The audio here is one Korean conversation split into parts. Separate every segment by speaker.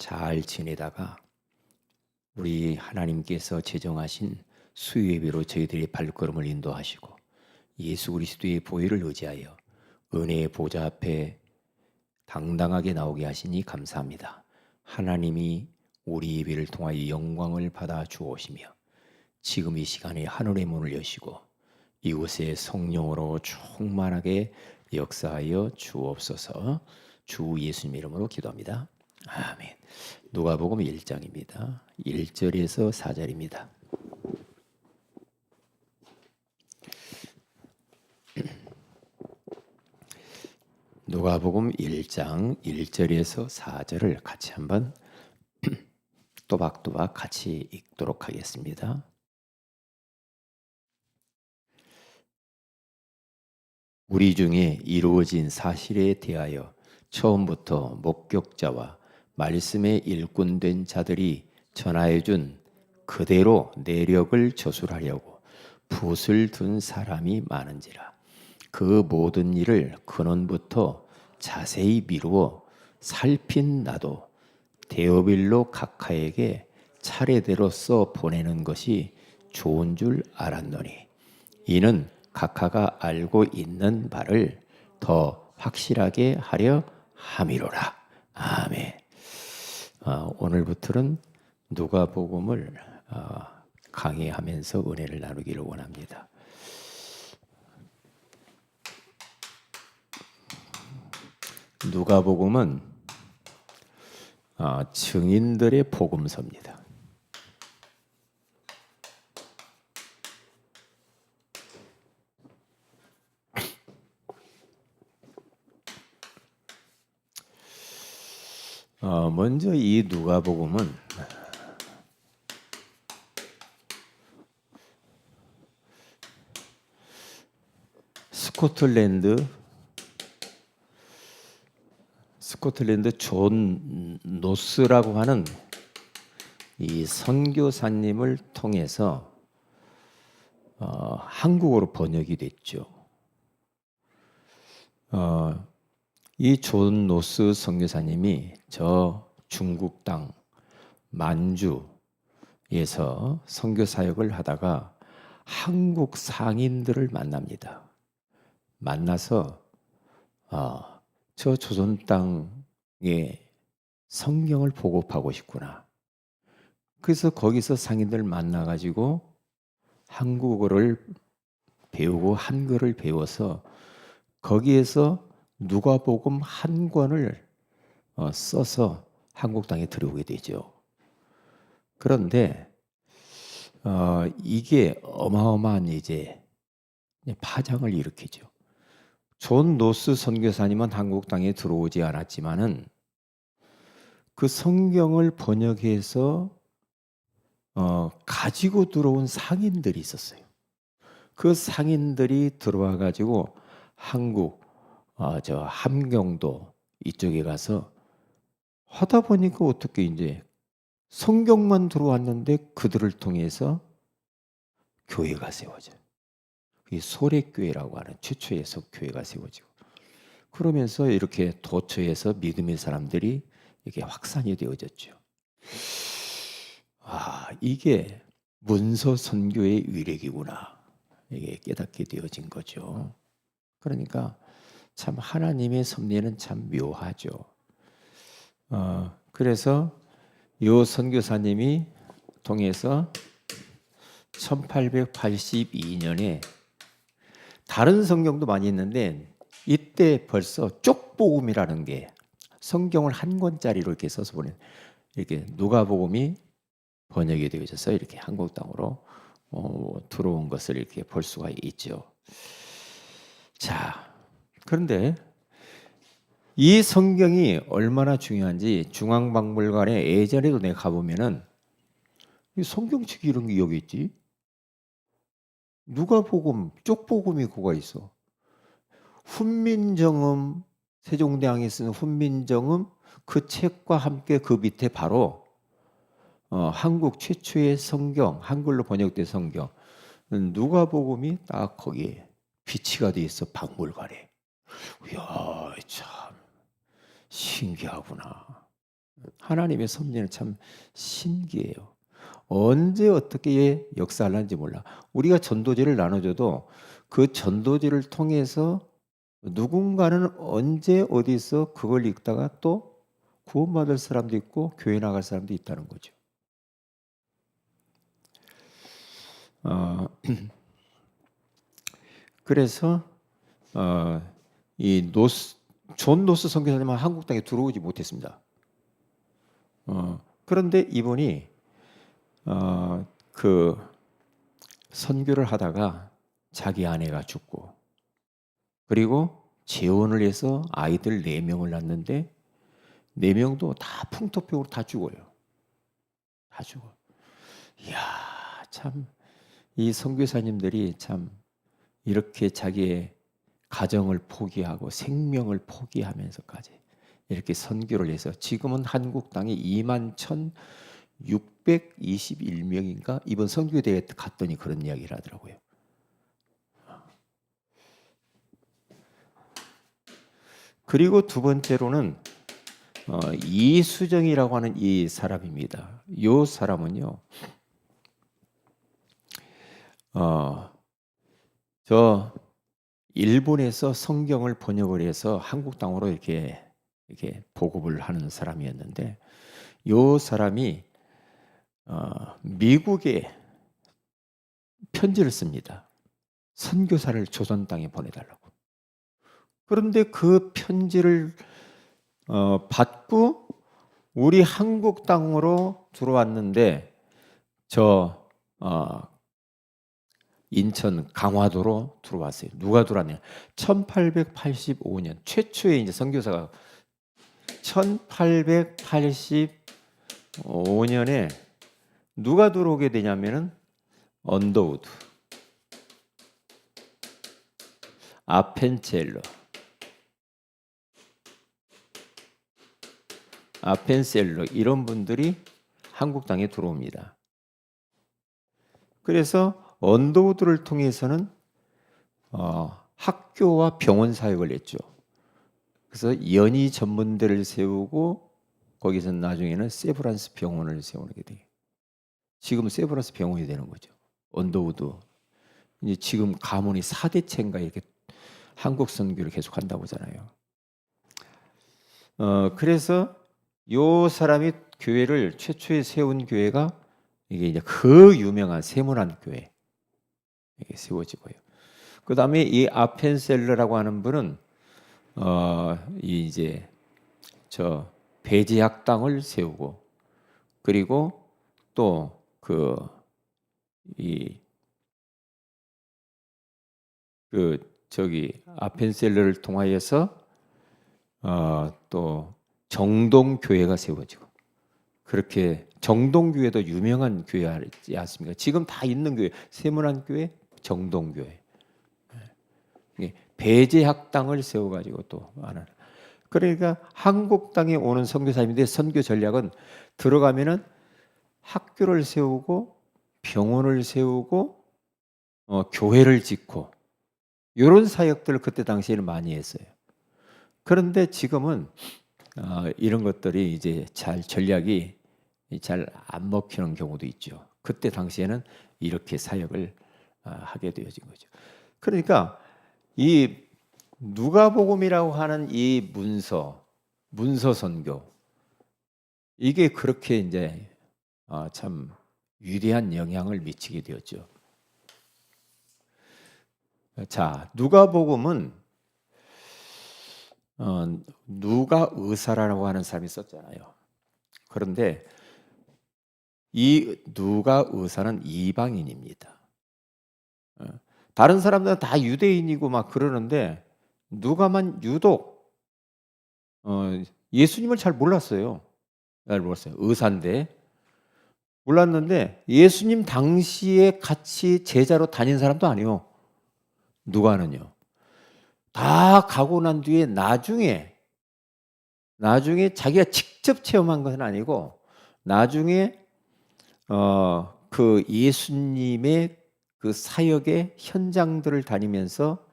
Speaker 1: 잘 지내다가 우리 하나님께서 제정하신 수요예배로 저희들의 발걸음을 인도하시고 예수 그리스도의 보혈을 의지하여 은혜의 보좌 앞에 당당하게 나오게 하시니 감사합니다. 하나님이 우리 예배를 통하여 영광을 받아 주오시며 지금 이 시간에 하늘의 문을 여시고 이곳에 성령으로 충만하게 역사하여 주옵소서. 주 예수님 이름으로 기도합니다. 아멘. 누가복음 1장입니다. 1절에서 4절입니다. 누가복음 1장 1절에서 4절을 같이 한번 또박또박 같이 읽도록 하겠습니다. 우리 중에 이루어진 사실에 대하여 처음부터 목격자와 말씀의 일꾼된 자들이 전하여 준 그대로 내력을 저술하려고 붓을 둔 사람이 많은지라. 그 모든 일을 근원부터 자세히 미루어 살핀 나도 데오빌로 각하에게 차례대로 써 보내는 것이 좋은 줄 알았노니 이는 각하가 알고 있는 바를 더 확실하게 하려 함이로라. 아멘. 오늘부터는 누가복음을 강의하면서 은혜를 나누기를 원합니다. 누가복음은 증인들의 복음서입니다. 먼저 이 누가복음은 스코틀랜드 존 노스라고 하는 이 선교사님을 통해서 한국어로 번역이 됐죠. 이 존 노스 선교사님이 저 중국 땅 만주에서 선교 사역을 하다가 한국 상인들을 만납니다. 만나서 저 조선 땅에 성경을 보급하고 싶구나. 그래서 거기서 상인들 만나가지고 한국어를 배우고 한글을 배워서 거기에서 누가복음 한 권을 써서 한국 땅에 들어오게 되죠. 그런데 이게 어마어마한 이제 파장을 일으키죠. 존 노스 선교사님은 한국 땅에 들어오지 않았지만은 그 성경을 번역해서 가지고 들어온 상인들이 있었어요. 그 상인들이 들어와 가지고 한국 저 함경도 이쪽에 가서 하다 보니까 어떻게 이제 성경만 들어왔는데 그들을 통해서 교회가 세워져요. 이 소래교회라고 하는 최초의 교회가 세워지고 그러면서 이렇게 도처에서 믿음의 사람들이 이렇게 확산이 되어졌죠. 이게 문서 선교의 위력이구나. 이게 깨닫게 되어진 거죠. 그러니까 참 하나님의 섭리는 참 묘하죠. 그래서 요 선교사님이 통해서 1882년에 다른 성경도 많이 있는데 이때 벌써 쪽복음이라는 게 성경을 한 권짜리로 이렇게 써서 보내 이렇게 누가복음이 번역이 되어져서 이렇게 한국 땅으로 들어온 것을 이렇게 볼 수가 있죠. 자, 그런데 이 성경이 얼마나 중요한지 중앙박물관에 예전에도 내가 가보면은 이 성경책 이런 게 여기 있지. 누가복음, 쪽복음이 그거 있어. 훈민정음, 세종대왕이 쓴 훈민정음 그 책과 함께 그 밑에 바로 한국 최초의 성경, 한글로 번역된 성경 누가복음이 딱 거기에 비치가 돼 있어. 박물관에. 이야, 참 신기하구나. 하나님의 섭리는 참 신기해요. 언제 어떻게 역사를 하는지 몰라. 우리가 전도지를 나눠줘도 그 전도지를 통해서 누군가는 언제 어디서 그걸 읽다가 또 구원받을 사람도 있고 교회 나갈 사람도 있다는 거죠. 그래서 이 존 노스 선교사님은 한국 땅에 들어오지 못했습니다. 그런데 이분이 그 선교를 하다가 자기 아내가 죽고, 그리고 재혼을 해서 아이들 4명을 낳는데 4명도 다 풍토병으로 다 죽어요. 다 죽어. 이야, 참 이 선교사님들이 참 이렇게 자기의 가정을 포기하고 생명을 포기하면서까지 이렇게 선교를 해서 지금은 한국 땅에 21,621명인가 이번 선교대회 갔더니 그런 이야기를 하더라고요. 그리고 두 번째로는 이수정이라고 하는 이 사람입니다. 이 사람은요, 저 일본에서 성경을 번역을 해서 한국 땅으로 이렇게 보급을 하는 사람이었는데, 이 사람이 미국에 편지를 씁니다. 선교사를 조선 땅에 보내달라고. 그런데 그 편지를 받고 우리 한국 땅으로 들어왔는데 인천 강화도로 들어왔어요. 누가 들어왔냐? 1885년 최초의 이제 선교사가 1885년에 누가 들어오게 되냐면은 언더우드, 아펜셀러 이런 분들이 한국 땅에 들어옵니다. 그래서 언더우드를 통해서는 학교와 병원 사역을 했죠. 그래서 연희 전문대를 세우고 거기서 나중에는 세브란스 병원을 세우게 돼요. 지금 세브란스 병원이 되는 거죠. 언더우드. 이제 지금 가문이 4대째인가 이렇게 한국 선교를 계속 한다고 하잖아요. 그래서 요 사람이 교회를 최초에 세운 교회가 이게 이제 그 유명한 세문안 교회 이게 세워지고요. 그 다음에 이 아펜셀러라고 하는 분은 이제 저 배제학당을 세우고, 그리고 또 아펜셀러를 통하여서 또 정동교회가 세워지고, 그렇게 정동교회도 유명한 교회지 않습니까? 지금 다 있는 교회, 세문안교회, 정동교회. 배제학당을 세워가지고 또 하는. 그러니까 한국 땅에 오는 선교사님들의 선교 전략은 들어가면은 학교를 세우고 병원을 세우고 교회를 짓고 이런 사역들을 그때 당시에는 많이 했어요. 그런데 지금은 이런 것들이 이제 전략이 잘 안 먹히는 경우도 있죠. 그때 당시에는 이렇게 사역을 하게 되어진 거죠. 그러니까 이 누가복음이라고 하는 이 문서 선교, 이게 그렇게 이제 참 위대한 영향을 미치게 되었죠. 자, 누가복음은 누가 의사라고 하는 사람이 썼잖아요. 그런데 이 누가 의사는 이방인입니다. 다른 사람들은 다 유대인이고 막 그러는데 누가만 유독 예수님을 잘 몰랐어요. 의사인데 몰랐는데 예수님 당시에 같이 제자로 다닌 사람도 아니에요. 누가는요. 다 가고 난 뒤에 나중에 자기가 직접 체험한 것은 아니고 나중에 그 예수님의 그 사역의 현장들을 다니면서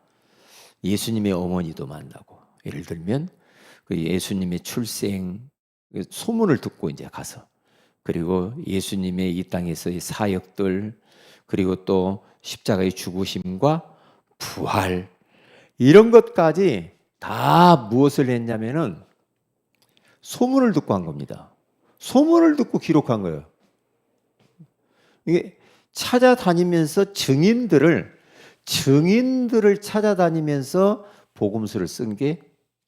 Speaker 1: 예수님의 어머니도 만나고, 예를 들면 그 예수님의 출생, 소문을 듣고 이제 가서, 그리고 예수님의 이 땅에서의 사역들, 그리고 또 십자가의 죽으심과 부활, 이런 것까지 다 무엇을 했냐면은 소문을 듣고 한 겁니다. 소문을 듣고 기록한 거예요. 이게 찾아다니면서 증인들을 찾아다니면서 복음서를 쓴 게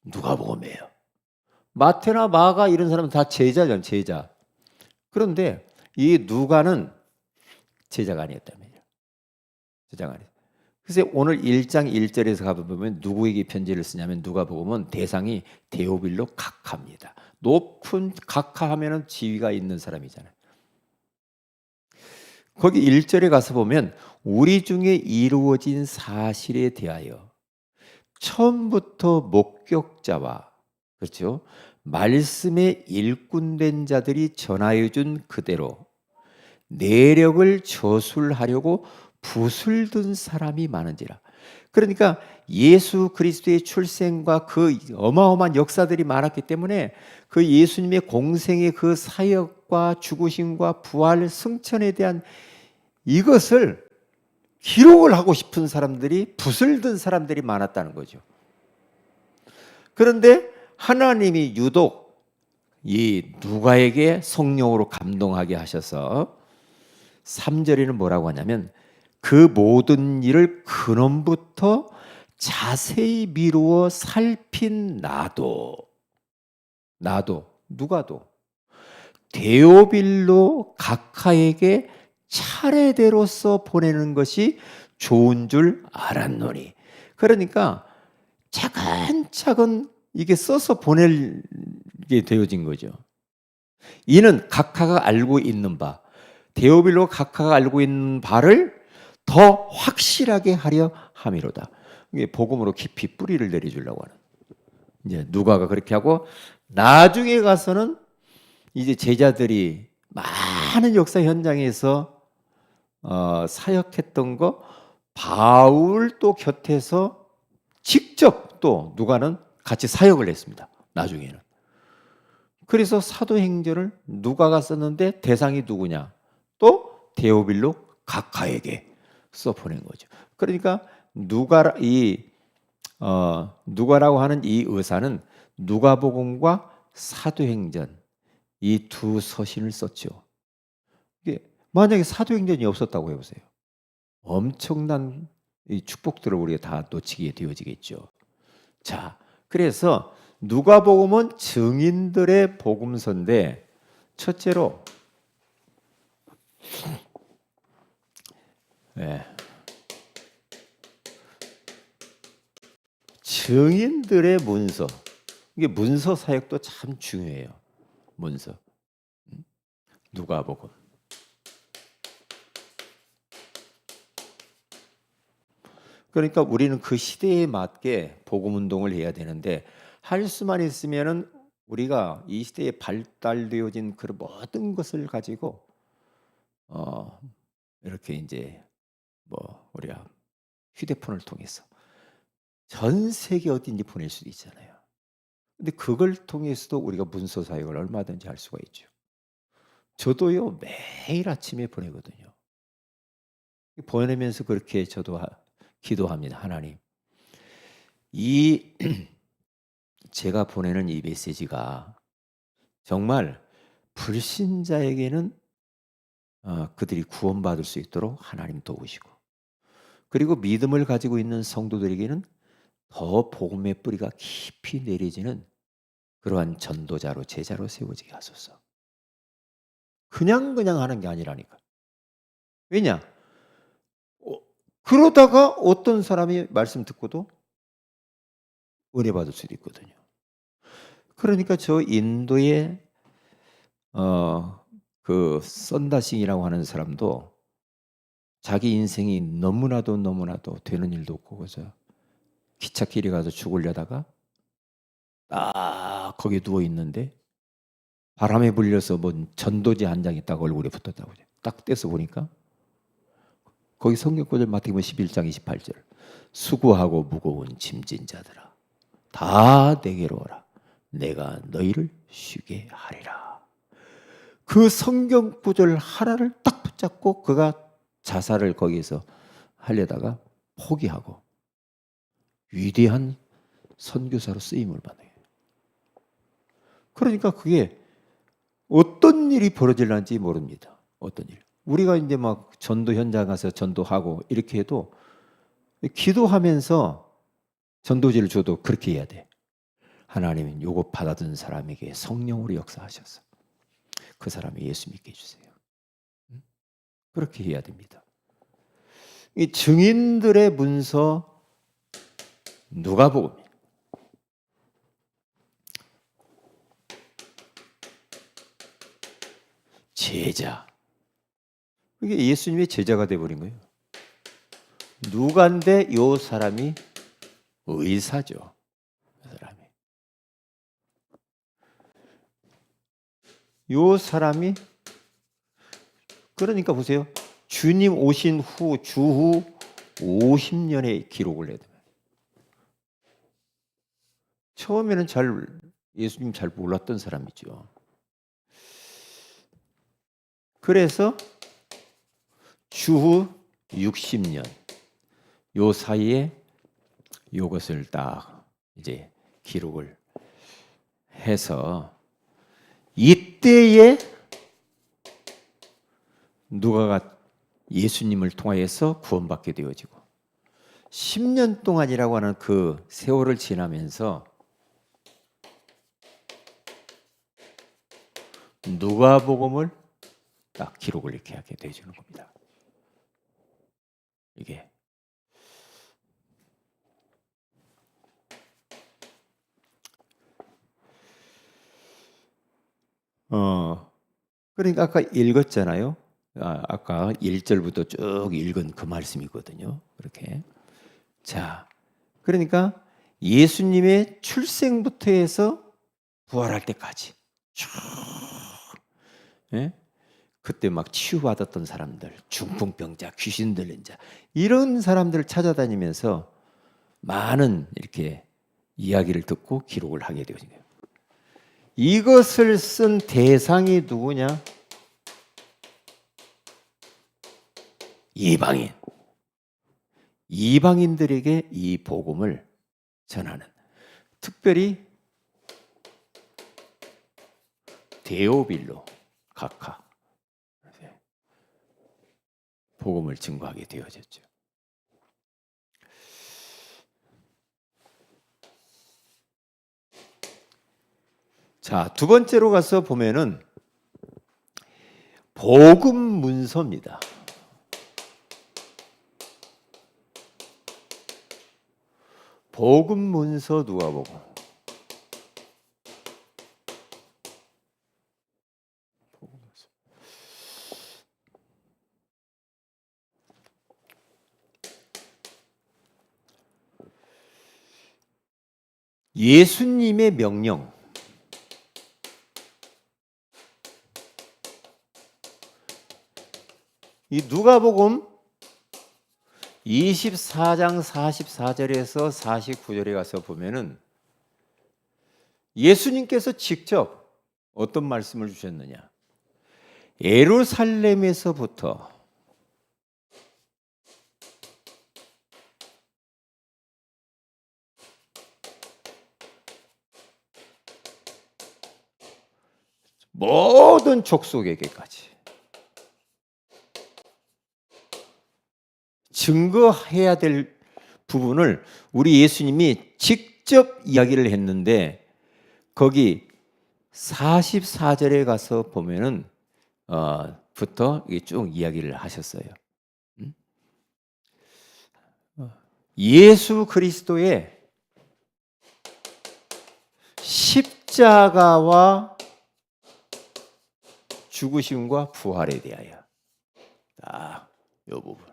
Speaker 1: 누가복음이에요. 마태나 마가 이런 사람은 다 제자잖아요, 제자. 그런데 이 누가는 제자가 아니었단 말이에요. 제자가 아니에요. 그래서 오늘 1장 1절에서 가보면 누구에게 편지를 쓰냐면 누가복음은 대상이 데오빌로 각하입니다. 높은 각하하면은 지위가 있는 사람이잖아요. 거기 1절에 가서 보면 우리 중에 이루어진 사실에 대하여 처음부터 목격자와, 그렇죠, 말씀에 일꾼된 자들이 전하여 준 그대로 내력을 저술하려고 붓을 든 사람이 많은지라. 그러니까 예수 그리스도의 출생과 그 어마어마한 역사들이 많았기 때문에 그 예수님의 공생의 그 사역과 죽으심과 부활, 승천에 대한 이것을 기록을 하고 싶은 사람들이, 붓을 든 사람들이 많았다는 거죠. 그런데 하나님이 유독 이 누가에게 성령으로 감동하게 하셔서 3절에는 뭐라고 하냐면 그 모든 일을 근원부터 자세히 미루어 살핀 나도 누가도 데오빌로 각하에게 차례대로서 보내는 것이 좋은 줄 알았노니. 그러니까 차근차근 이게 써서 보내게 되어진 거죠. 이는 각하가 알고 있는 바, 데오빌로 각하가 알고 있는 바를 더 확실하게 하려 함이로다. 이게 복음으로 깊이 뿌리를 내려주려고 하는. 이제 누가가 그렇게 하고 나중에 가서는 이제 제자들이 많은 역사 현장에서 사역했던 거 바울 또 곁에서 직접 또 누가는 같이 사역을 했습니다. 나중에는. 그래서 사도행전을 누가가 썼는데 대상이 누구냐? 또 데오빌로 각하에게 써 보낸 거죠. 그러니까 누가라고 하는 이 의사는 누가복음과 사도행전 이 두 서신을 썼죠. 이게 만약에 사도행전이 없었다고 해보세요. 엄청난 이 축복들을 우리가 다 놓치게 되어지겠죠. 자, 그래서 누가복음은 증인들의 복음서인데 첫째로 증인들의 문서. 이게 문서 사역도 참 중요해요. 문서. 누가복음. 그러니까 우리는 그 시대에 맞게 복음 운동을 해야 되는데 할 수만 있으면은 우리가 이 시대에 발달되어진 그 모든 것을 가지고 이렇게 이제 우리가 휴대폰을 통해서 전 세계 어딘지 보낼 수도 있잖아요. 근데 그걸 통해서도 우리가 문서 사역을 얼마든지 할 수가 있죠. 저도요 매일 아침에 보내거든요. 보내면서 그렇게 저도 기도합니다. 하나님, 이 제가 보내는 이 메시지가 정말 불신자에게는 그들이 구원받을 수 있도록 하나님 도우시고, 그리고 믿음을 가지고 있는 성도들에게는 더 복음의 뿌리가 깊이 내려지는 그러한 전도자로 제자로 세워지게 하소서. 그냥 하는 게 아니라니까. 왜냐? 그러다가 어떤 사람이 말씀 듣고도 은혜 받을 수도 있거든요. 그러니까 저 인도의 그 썬다싱이라고 하는 사람도 자기 인생이 너무나도 되는 일도 없고 그래서 기찻길에 가서 죽으려다가 딱 거기 누워 있는데 바람에 불려서 전도지 한 장이 딱 얼굴에 붙었다고. 딱 떼서 보니까 거기 성경구절 마태복음 11장 28절. 수고하고 무거운 짐진 자들아 다 내게로 오라. 내가 너희를 쉬게 하리라. 그 성경 구절 하나를 딱 붙잡고 그가 자살을 거기서 하려다가 포기하고 위대한 선교사로 쓰임을 받아요. 그러니까 그게 어떤 일이 벌어질는지 모릅니다. 어떤 일. 우리가 이제 막 전도 현장 가서 전도하고 이렇게 해도 기도하면서 전도지를 줘도 그렇게 해야 돼. 하나님은 요거 받아든 사람에게 성령으로 역사하셔서 그 사람이 예수 믿게 해주세요. 그렇게 해야 됩니다. 이 증인들의 문서 누가복음. 제자. 이게 예수님의 제자가 돼버린 거예요. 누가인데 요 사람이 의사죠. 그 사람이. 요 사람이 그러니까 보세요. 주님 오신 후 주후 50년의 기록을 내요. 처음에는 예수님 잘 몰랐던 사람이죠. 그래서 주후 60년 요 사이에 요것을 딱 이제 기록을 해서 이때에 누가가 예수님을 통하여서 구원받게 되어지고 10년 동안이라고 하는 그 세월을 지나면서 누가복음을 딱 기록을 이렇게 하게 되어지는 겁니다. 이게 그러니까 아까 읽었잖아요. 아까 1절부터 쭉 읽은 그 말씀이거든요. 그렇게. 자, 그러니까 예수님의 출생부터 해서 부활할 때까지 쭉, 예? 그때 막 치유받았던 사람들, 중풍병자, 귀신 들린 자 이런 사람들을 찾아다니면서 많은 이렇게 이야기를 듣고 기록을 하게 되어진 거예요. 이것을 쓴 대상이 누구냐? 이방인. 이방인들에게 이 복음을 전하는, 특별히 데오빌로 각하 복음을 증거하게 되어졌죠. 자, 두 번째로 가서 보면은 복음 문서입니다. 복음 문서 누가복음. 예수님의 명령. 이 누가복음 24장 44절에서 49절에 가서 보면은 예수님께서 직접 어떤 말씀을 주셨느냐? 예루살렘에서부터 모든 족속에게까지 증거해야 될 부분을 우리 예수님이 직접 이야기를 했는데 거기 44절에 가서 보면은 부터 쭉 이야기를 하셨어요. 예수 그리스도의 십자가와 죽으심과 부활에 대하여 딱 이 부분.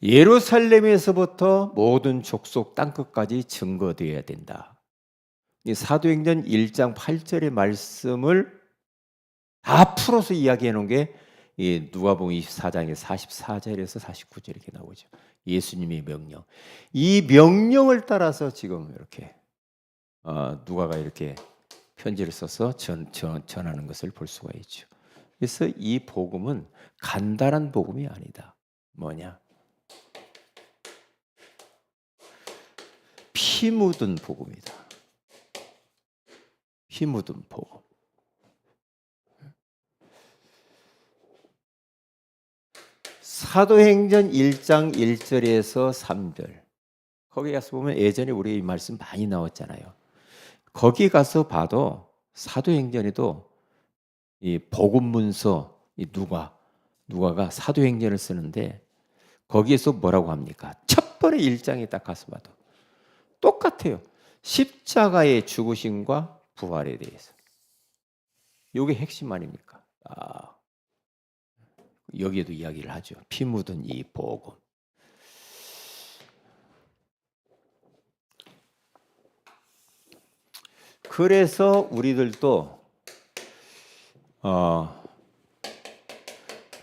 Speaker 1: 예루살렘에서부터 모든 족속 땅끝까지 증거되어야 된다. 이 사도행전 1장 8절의 말씀을 다 풀어서 이야기해 놓은 게 이 누가복음 24장의 44절에서 49절 이렇게 나오죠. 예수님의 명령. 이 명령을 따라서 지금 이렇게 누가가 이렇게 편지를 써서 전하는 것을 볼 수가 있죠. 그래서 이 복음은 간단한 복음이 아니다. 뭐냐? 피 묻은 복음이다. 피 묻은 복음. 사도행전 1장 1절에서 3절. 거기 가서 보면 예전에 우리 이 말씀 많이 나왔잖아요. 거기 가서 봐도 사도행전에도 이 복음 문서 이 누가가 사도행전을 쓰는데 거기에서 뭐라고 합니까? 첫 번째 1장에 딱 가서 봐도 똑같아요. 십자가의 죽으심과 부활에 대해서. 이게 핵심 아닙니까? 여기에도 이야기를 하죠. 피 묻은 이 복음. 그래서 우리들도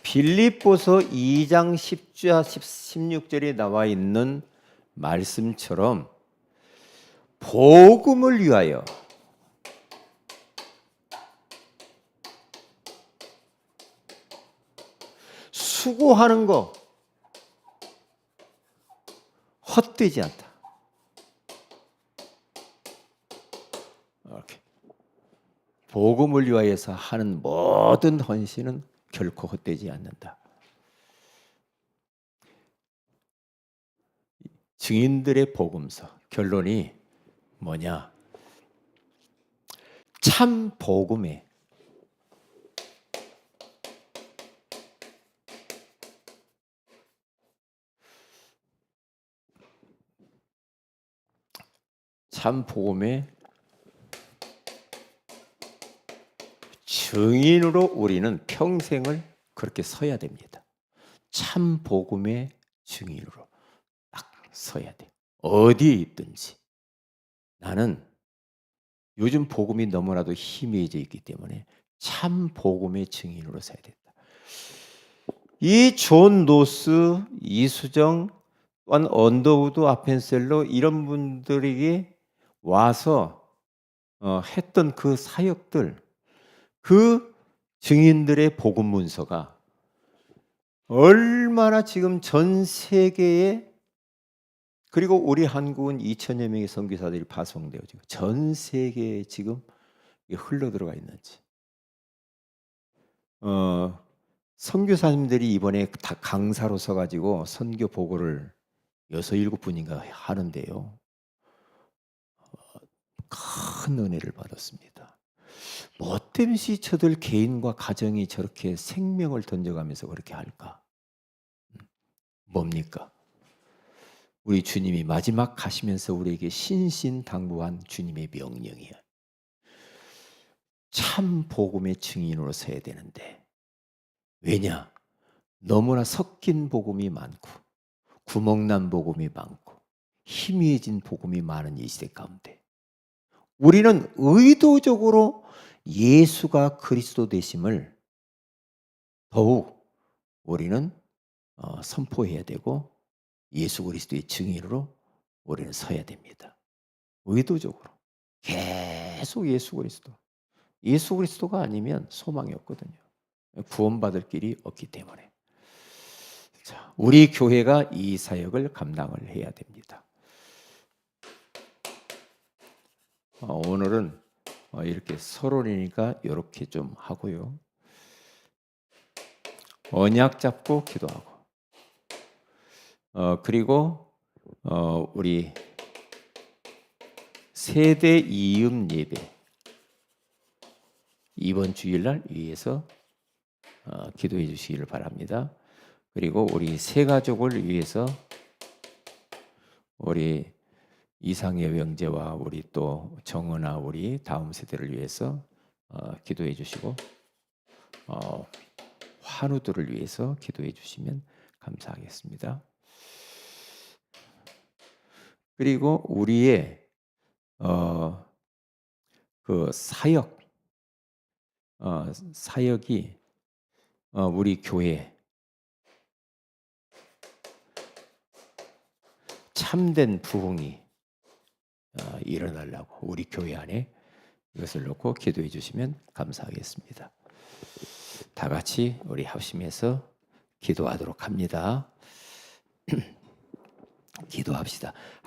Speaker 1: 빌립보서 2장 10절 16절에 나와 있는 말씀처럼 복음을 위하여 수고하는 거 헛되지 않다. 이렇게 복음을 위하여서 하는 모든 헌신은 결코 헛되지 않는다. 증인들의 복음서 결론이 뭐냐? 참 복음에 증인으로 우리는 평생을 그렇게 서야 됩니다. 참 복음의 증인으로 딱 서야 돼. 어디에 있든지. 나는 요즘 복음이 너무나도 희미해져 있기 때문에 참 복음의 증인으로 서야 된다. 이 존 노스, 이수정, 또한 언더우드, 아펜셀러 이런 분들에게 와서 했던 그 사역들, 그 증인들의 복음 문서가 얼마나 지금 전 세계에, 그리고 우리 한국은 2천여 명의 선교사들이 파송되어 지금 전 세계에 지금 흘러 들어가 있는지. 선교사님들이 이번에 다 강사로 서가지고 선교 보고를 6, 7분인가 하는데요. 큰 은혜를 받았습니다. 뭐 때문에 저들 개인과 가정이 저렇게 생명을 던져가면서 그렇게 할까? 뭡니까? 우리 주님이 마지막 가시면서 우리에게 신신당부한 주님의 명령이야. 참 복음의 증인으로 서야 되는데, 왜냐? 너무나 섞인 복음이 많고 구멍난 복음이 많고 희미해진 복음이 많은 이 시대 가운데 우리는 의도적으로 예수가 그리스도 되심을 더욱 우리는 선포해야 되고 예수 그리스도의 증인으로 우리는 서야 됩니다. 의도적으로 계속 예수 그리스도가 아니면 소망이 없거든요. 구원받을 길이 없기 때문에. 자, 우리 교회가 이 사역을 감당을 해야 됩니다. 오늘은 이렇게 서론이니까 이렇게 좀 하고요. 언약 잡고 기도하고, 그리고 우리 세대 이음 예배 이번 주일날 위해서 기도해 주시기를 바랍니다. 그리고 우리 새 가족을 위해서 우리 이상의 형제와 우리 또 정은아 우리 다음 세대를 위해서 기도해 주시고 환우들을 위해서 기도해 주시면 감사하겠습니다. 그리고 우리의 그 사역이 우리 교회 참된 부흥이 일어나려고 우리 교회 안에 이것을 놓고 기도해 주시면 감사하겠습니다. 다 같이 우리 합심해서 기도하도록 합니다. 기도합시다.